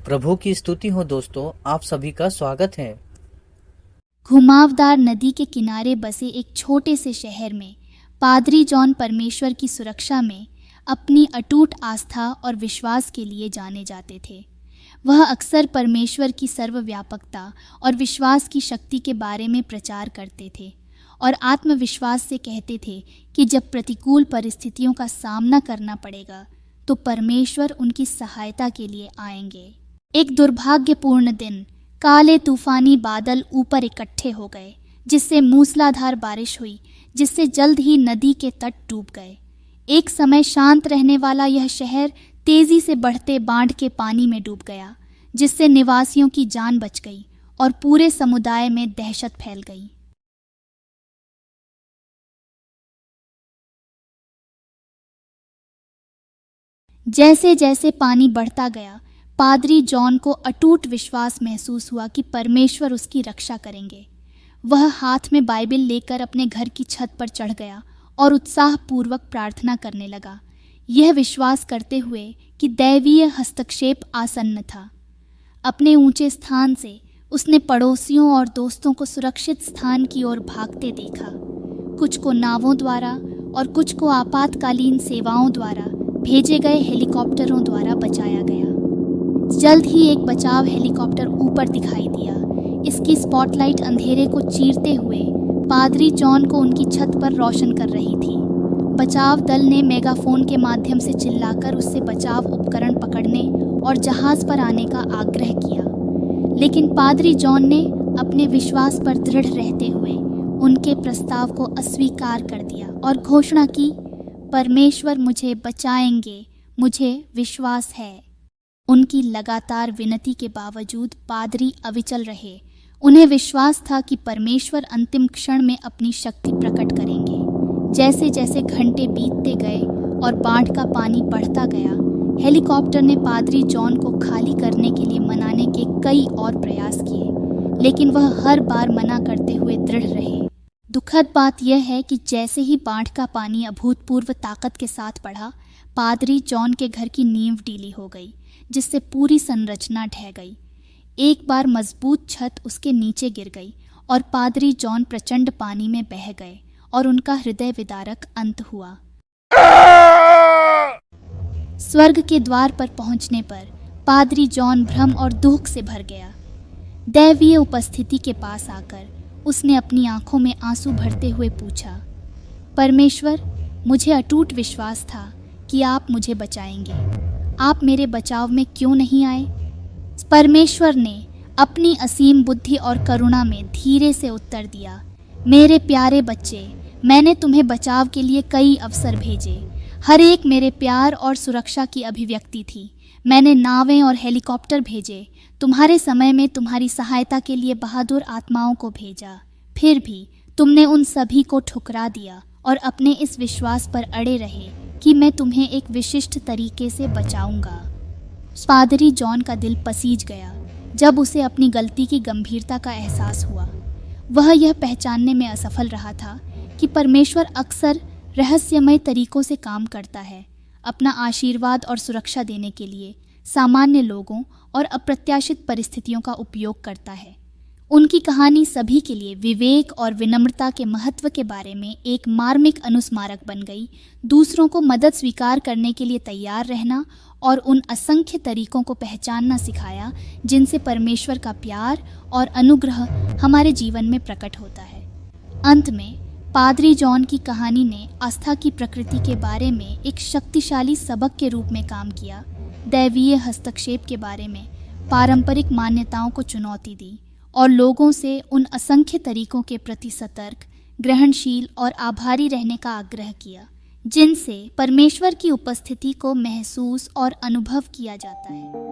प्रभु की स्तुति हो दोस्तों, आप सभी का स्वागत है। घुमावदार नदी के किनारे बसे एक छोटे से शहर में पादरी जॉन परमेश्वर की सुरक्षा में अपनी अटूट आस्था और विश्वास के लिए जाने जाते थे। वह अक्सर परमेश्वर की सर्वव्यापकता और विश्वास की शक्ति के बारे में प्रचार करते थे और आत्मविश्वास से कहते थे कि जब प्रतिकूल परिस्थितियों का सामना करना पड़ेगा तो परमेश्वर उनकी सहायता के लिए आएंगे। एक दुर्भाग्यपूर्ण दिन काले तूफानी बादल ऊपर इकट्ठे हो गए, जिससे मूसलाधार बारिश हुई, जिससे जल्द ही नदी के तट डूब गए। एक समय शांत रहने वाला यह शहर तेजी से बढ़ते बाढ़ के पानी में डूब गया, जिससे निवासियों की जान बच गई और पूरे समुदाय में दहशत फैल गई। जैसे जैसे पानी बढ़ता गया, पादरी जॉन को अटूट विश्वास महसूस हुआ कि परमेश्वर उसकी रक्षा करेंगे। वह हाथ में बाइबल लेकर अपने घर की छत पर चढ़ गया और उत्साहपूर्वक प्रार्थना करने लगा, यह विश्वास करते हुए कि दैवीय हस्तक्षेप आसन्न था। अपने ऊंचे स्थान से उसने पड़ोसियों और दोस्तों को सुरक्षित स्थान की ओर भागते देखा। कुछ को नावों द्वारा और कुछ को आपातकालीन सेवाओं द्वारा भेजे गए हेलीकॉप्टरों द्वारा बचाया गया। जल्द ही एक बचाव हेलीकॉप्टर ऊपर दिखाई दिया। इसकी स्पॉटलाइट अंधेरे को चीरते हुए पादरी जॉन को उनकी छत पर रोशन कर रही थी। बचाव दल ने मेगाफोन के माध्यम से चिल्लाकर उससे बचाव उपकरण पकड़ने और जहाज पर आने का आग्रह किया, लेकिन पादरी जॉन ने अपने विश्वास पर दृढ़ रहते हुए उनके प्रस्ताव को अस्वीकार कर दिया और घोषणा की, परमेश्वर मुझे बचाएंगे, मुझे विश्वास है। उनकी लगातार विनती के बावजूद पादरी अविचल रहे। उन्हें विश्वास था कि परमेश्वर अंतिम क्षण में अपनी शक्ति प्रकट करेंगे। जैसे जैसे घंटे बीतते गए और बाढ़ का पानी बढ़ता गया, हेलीकॉप्टर ने पादरी जॉन को खाली करने के लिए मनाने के कई और प्रयास किए, लेकिन वह हर बार मना करते हुए दृढ़ रहे। दुखद बात यह है कि जैसे ही बाढ़ का पानी अभूतपूर्व ताकत के साथ बढ़ा, पादरी जॉन के घर की नींव ढीली हो गई, जिससे पूरी संरचना ढह गई। एक बार मजबूत छत उसके नीचे गिर गई और पादरी जॉन प्रचंड पानी में बह गए और उनका हृदय विदारक अंत हुआ। स्वर्ग के द्वार पर पहुंचने पर पादरी जॉन भ्रम और दुख से भर गया। दैवीय उपस्थिति के पास आकर उसने अपनी आंखों में आंसू भरते हुए पूछा, परमेश्वर, मुझे अटूट विश्वास था कि आप मुझे बचाएंगे। आप मेरे बचाव में क्यों नहीं आए? परमेश्वर ने अपनी असीम बुद्धि और करुणा में धीरे से उत्तर दिया, मेरे प्यारे बच्चे, मैंने तुम्हें बचाव के लिए कई अवसर भेजे। हर एक मेरे प्यार और सुरक्षा की अभिव्यक्ति थी। मैंने नावें और हेलीकॉप्टर भेजे, तुम्हारे समय में तुम्हारी सहायता के लिए बहादुर आत्माओं को भेजा। फिर भी तुमने उन सभी को ठुकरा दिया और अपने इस विश्वास पर अड़े रहे कि मैं तुम्हें एक विशिष्ट तरीके से बचाऊंगा। पादरी जॉन का दिल पसीज गया जब उसे अपनी गलती की गंभीरता का एहसास हुआ। वह यह पहचानने में असफल रहा था कि परमेश्वर अक्सर रहस्यमय तरीकों से काम करता है, अपना आशीर्वाद और सुरक्षा देने के लिए सामान्य लोगों और अप्रत्याशित परिस्थितियों का उपयोग करता है। उनकी कहानी सभी के लिए विवेक और विनम्रता के महत्व के बारे में एक मार्मिक अनुस्मारक बन गई। दूसरों को मदद स्वीकार करने के लिए तैयार रहना और उन असंख्य तरीकों को पहचानना सिखाया जिनसे परमेश्वर का प्यार और अनुग्रह हमारे जीवन में प्रकट होता है। अंत में पादरी जॉन की कहानी ने आस्था की प्रकृति के बारे में एक शक्तिशाली सबक के रूप में काम किया। दैवीय हस्तक्षेप के बारे में पारंपरिक मान्यताओं को चुनौती दी और लोगों से उन असंख्य तरीकों के प्रति सतर्क, ग्रहणशील और आभारी रहने का आग्रह किया जिनसे परमेश्वर की उपस्थिति को महसूस और अनुभव किया जाता है।